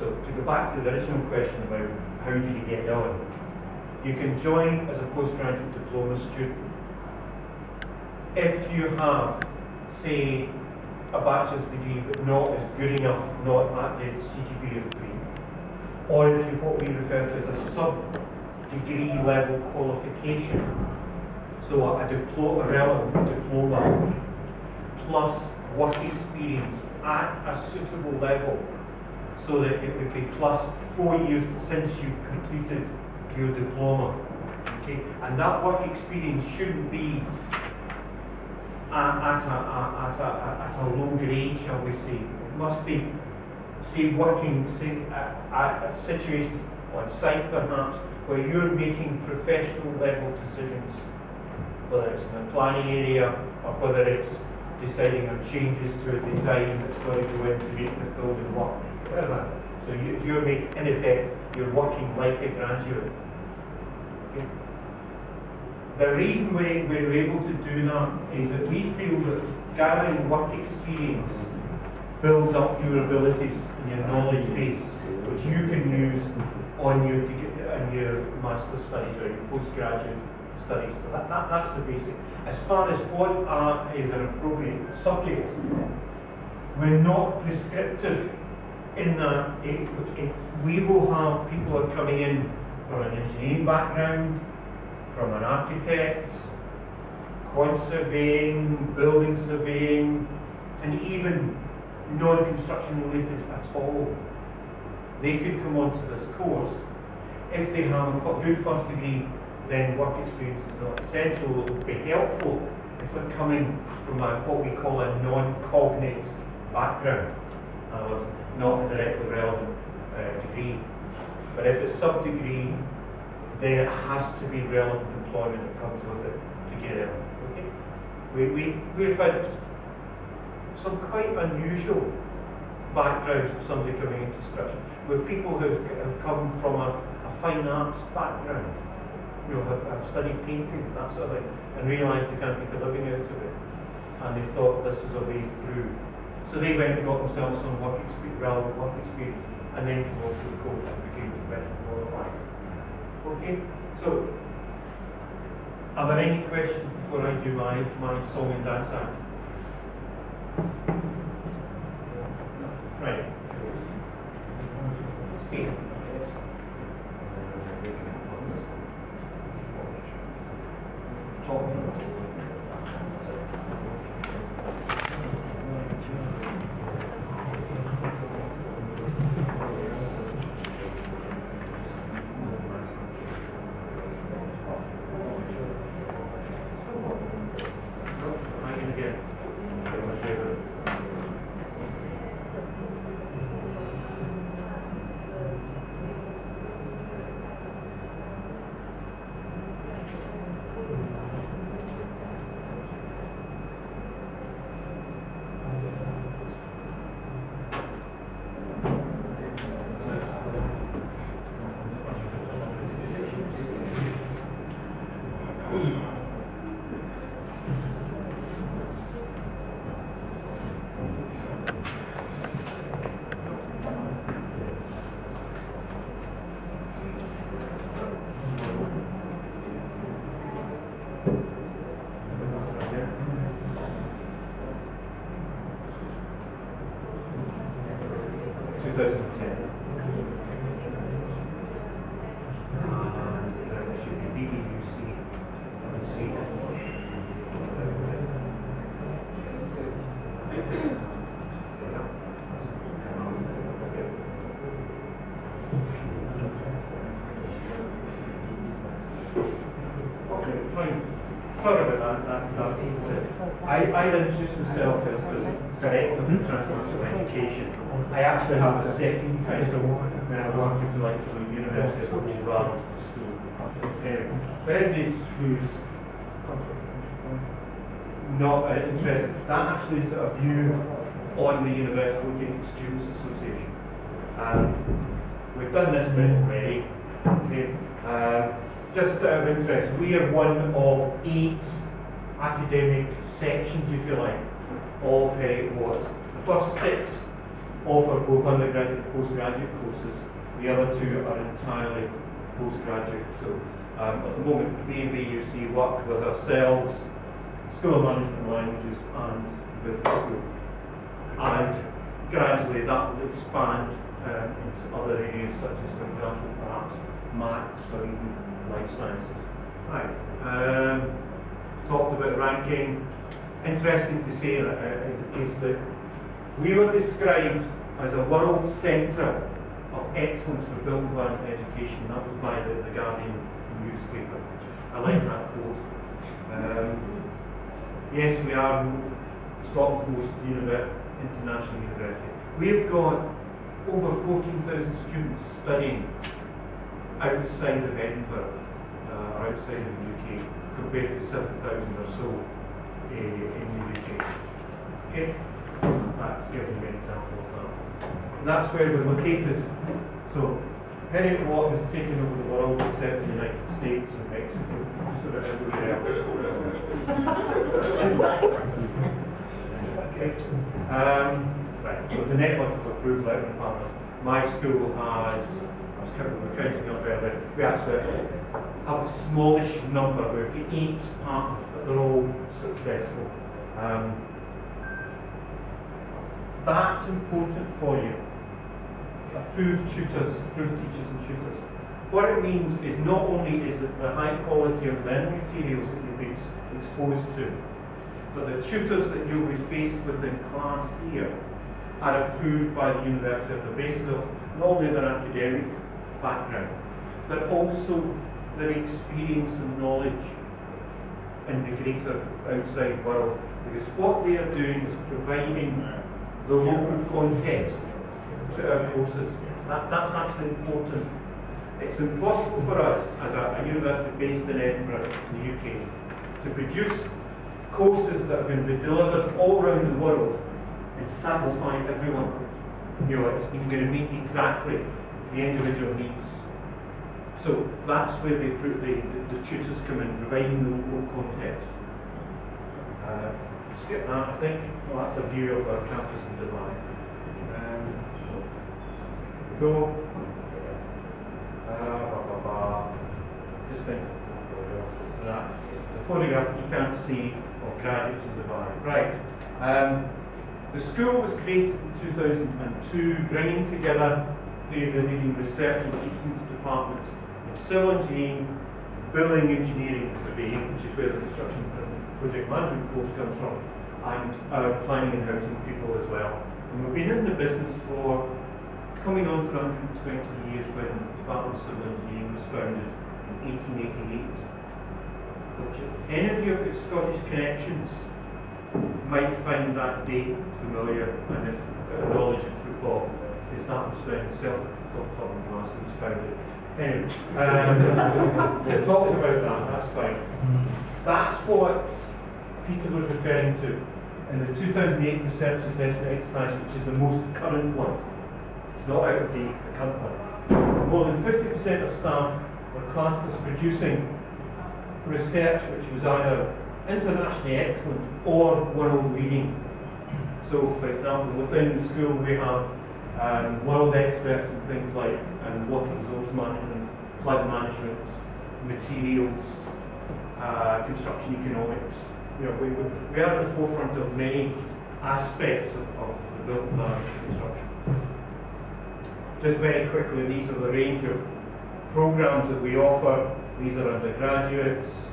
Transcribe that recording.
So to go back to the original question about how do you get on, you can join as a postgraduate diploma student if you have, say, a bachelor's degree but not as good enough, not at the CGPA of 3, or if you what we refer to as a sub-degree level qualification, so a relevant diploma plus work experience at a suitable level, so that it would be plus 4 years since you completed your diploma. Okay, and that work experience shouldn't be at a low grade, shall we say. It must be, say, working at situations on site perhaps, where you're making professional level decisions, whether it's in the planning area or whether it's deciding on changes to a design that's going to go in to make the building work, whatever. So you're making, in effect, you're working like a graduate. Okay. The reason we're able to do that is that we feel that gathering work experience builds up your abilities and your knowledge base, which you can use on your master's studies or your postgraduate studies. So that's the basic. As far as what is an appropriate subject, we're not prescriptive in that we will have people who are coming in from an engineering background, from an architect, quant surveying, building surveying, and even non-construction related at all. They could come onto this course. If they have a good first degree, then work experience is not essential. It will be helpful if they're coming from what we call a non-cognate background. In other words, not a directly relevant degree. But if it's sub-degree, then it has to be relevant employment that comes with it to get in. Okay? We've had some quite unusual backgrounds for somebody coming into construction, where people have come from a fine arts background, have studied painting, that sort of thing, and realised they can't make a living out of it, and they thought this was a way through. So they went and got themselves some relevant work experience, and then came on to the course and became professionally qualified. Okay, so are there any questions before I do my song and dance act? Right. Steve. I'd introduce myself as Director for Transnational Education. I actually have a second title when I work, if you like, for the University of Open School. For anybody who's not interested, that actually is a view on the University Looking Students Association. We've done this bit already. Okay. Just out of interest, we are one of 8 academic sections, if you like, of Heriot-Watt. The first 6 offer both undergraduate and postgraduate courses. The other two are entirely postgraduate. So at the moment, BUC work with ourselves, School of Management and Languages, and Business School. And gradually that will expand into other areas, such as, for example, perhaps maths or even life sciences. Right. Talked about ranking. Interesting to say is that we were described as a world centre of excellence for built environment education. That was by the Guardian newspaper. I like that quote. Yes, we are Scotland's most international university. We've got over 14,000 students studying outside of Edinburgh, or outside of the UK, compared to 7,000 or so in the UK. Okay? That's giving you an example of that. And that's where we're located. So, Heriot-Watt has taken over the world except the United States and Mexico, just about everywhere else. Okay. Right, so the network of approved learning partners. My school has, I was counting up earlier, we actually have a smallish number. We've got 8 partners, but they're all successful. That's important for you. Approved tutors, approved teachers and tutors. What it means is not only is it the high quality of learning materials that you'll be exposed to, but the tutors that you'll be faced with in class here are approved by the university on the basis of not only their academic background, but also their experience and knowledge in the greater outside world. Because what they are doing is providing the local context to our courses. That's actually important. It's impossible for us, as a university based in Edinburgh, in the UK, to produce courses that are going to be delivered all around the world and satisfy everyone. You know, it's going to meet exactly the individual needs. So that's where the tutors come in, providing the local context. Skip that, I think. Well, that's a view of our campus in Dubai. Go. Just think of that. The photograph you can't see of graduates in Dubai. Right. The school was created in 2002, bringing together 3 of the leading research and teaching departments in civil engineering, building engineering and surveying, which is where the construction and project management course comes from, and planning and housing people as well. And we've been in the business for coming on for 120 years when the Department of Civil Engineering was founded in 1888. Which, if any of you have got Scottish connections, might find that date familiar, and if you've got a knowledge of football, because that was when the Celtic Football Club in Glasgow was founded. Anyway, we've talked about that, that's fine. That's what Peter was referring to in the 2008 research assessment exercise, which is the most current one. It's not out of date, it's the current one. More than 50% of staff were classed as producing research which was either internationally excellent or world leading. So, for example, within the school we have world experts in things like water resource management, flood management, materials, construction economics. You know, we are at the forefront of many aspects of the built environment construction. Just very quickly, these are the range of programs that we offer. These are undergraduates,